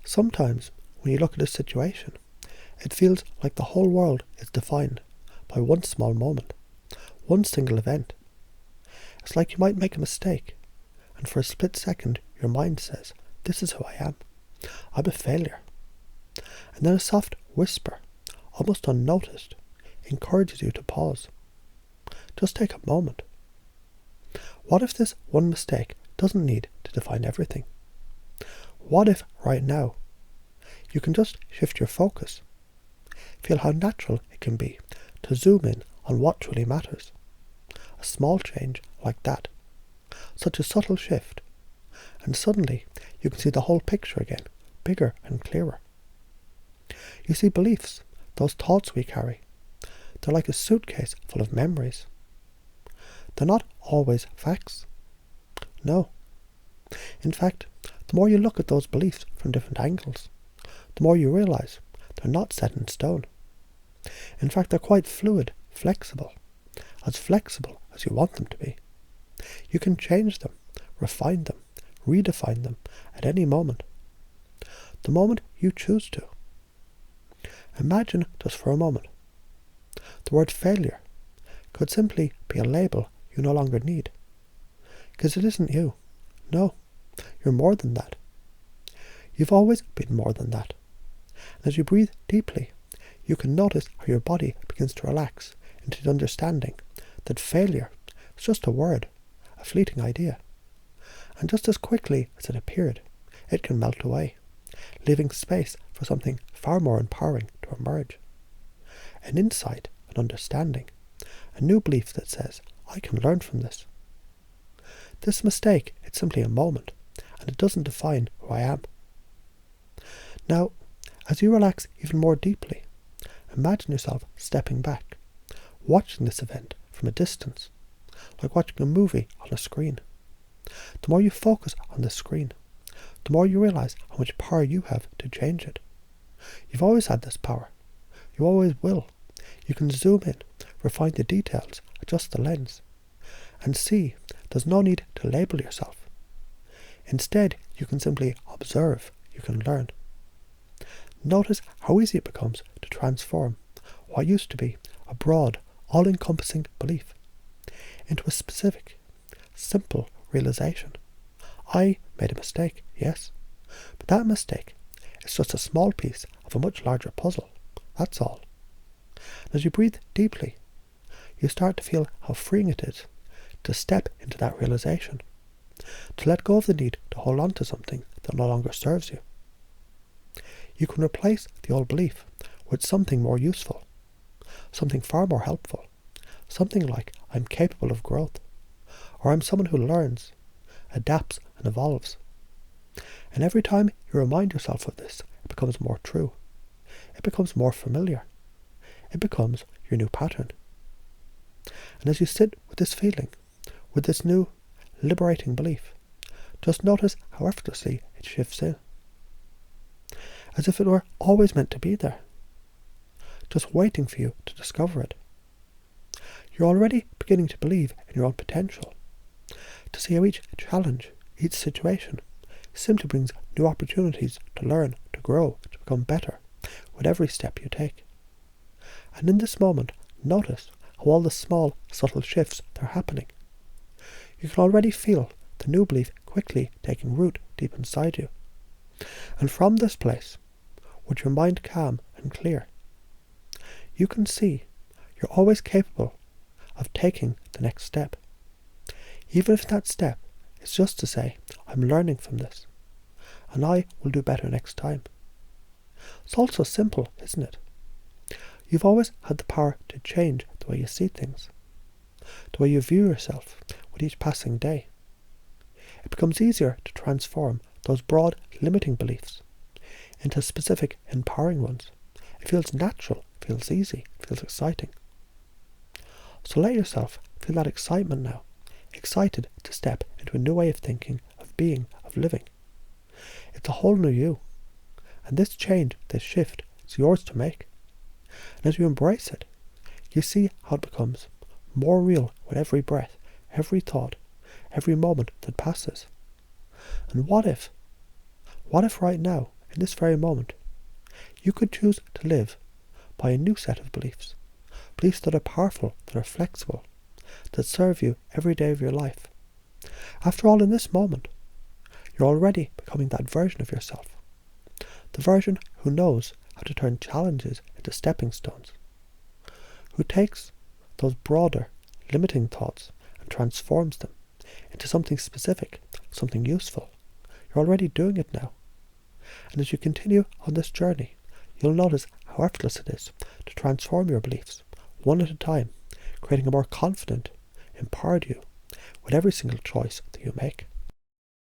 Sometimes when you look at a situation, it feels like the whole world is defined by one small moment, one single event. It's like you might make a mistake, and for a split second your mind says, "This is who I am. I'm a failure." And then a soft whisper, almost unnoticed, encourages you to pause. Just take a moment. What if this one mistake doesn't need to define everything? What if right now you can just shift your focus? Feel how natural it can be to zoom in on what truly matters. A small change like that, such a subtle shift, and suddenly you can see the whole picture again, bigger and clearer. You see, beliefs, those thoughts we carry, they're like a suitcase full of memories. They're not always facts. No. In fact, the more you look at those beliefs from different angles, the more you realize they're not set in stone. In fact, they're quite fluid, flexible as you want them to be. You can change them, refine them, redefine them at any moment. The moment you choose to. Imagine just for a moment. The word failure could simply be a label you no longer need. Because it isn't you. No, you're more than that. You've always been more than that. And as you breathe deeply, you can notice how your body begins to relax into the understanding that failure is just a word, a fleeting idea. And just as quickly as it appeared, it can melt away, leaving space for something far more empowering to emerge. An insight, an understanding, a new belief that says, I can learn from this. This mistake, it's simply a moment, and it doesn't define who I am. Now, as you relax even more deeply, imagine yourself stepping back, watching this event from a distance, like watching a movie on a screen. The more you focus on the screen, the more you realize how much power you have to change it. You've always had this power. You always will. You can zoom in, refine the details, adjust the lens, and see there's no need to label yourself. Instead, you can simply observe, you can learn. Notice how easy it becomes to transform what used to be a broad, all-encompassing belief into a specific, simple realization. I made a mistake, yes, but that mistake is just a small piece of a much larger puzzle. That's all. And as you breathe deeply, you start to feel how freeing it is to step into that realization, to let go of the need to hold on to something that no longer serves you. You can replace the old belief with something more useful, something far more helpful, something like I'm capable of growth, or I'm someone who learns, adapts and evolves. And every time you remind yourself of this, it becomes more true. It becomes more familiar. It becomes your new pattern. And as you sit with this feeling, with this new, liberating belief, just notice how effortlessly it shifts in. As if it were always meant to be there, just waiting for you to discover it. You're already beginning to believe in your own potential, to see how each challenge, each situation, simply brings new opportunities to learn, to grow, to become better, with every step you take. And in this moment, notice how all the small, subtle shifts are happening. You can already feel the new belief quickly taking root deep inside you. And from this place, with your mind calm and clear, you can see you're always capable of taking the next step. Even if that step is just to say, I'm learning from this, and I will do better next time. It's all so simple, isn't it? You've always had the power to change the way you see things, the way you view yourself with each passing day. It becomes easier to transform those broad, limiting beliefs into specific, empowering ones. It feels natural, it feels easy, it feels exciting. So let yourself feel that excitement now, excited to step into a new way of thinking, of being, of living. It's a whole new you. And this change, this shift, is yours to make. And as you embrace it, you see how it becomes more real with every breath, every thought, every moment that passes. And what if What if right now, in this very moment, you could choose to live by a new set of beliefs? Beliefs that are powerful, that are flexible, that serve you every day of your life. After all, in this moment, you're already becoming that version of yourself. The version who knows how to turn challenges into stepping stones. Who takes those broader, limiting thoughts and transforms them into something specific, something useful. You're already doing it now. And as you continue on this journey, you'll notice how effortless it is to transform your beliefs, one at a time, creating a more confident, empowered you with every single choice that you make.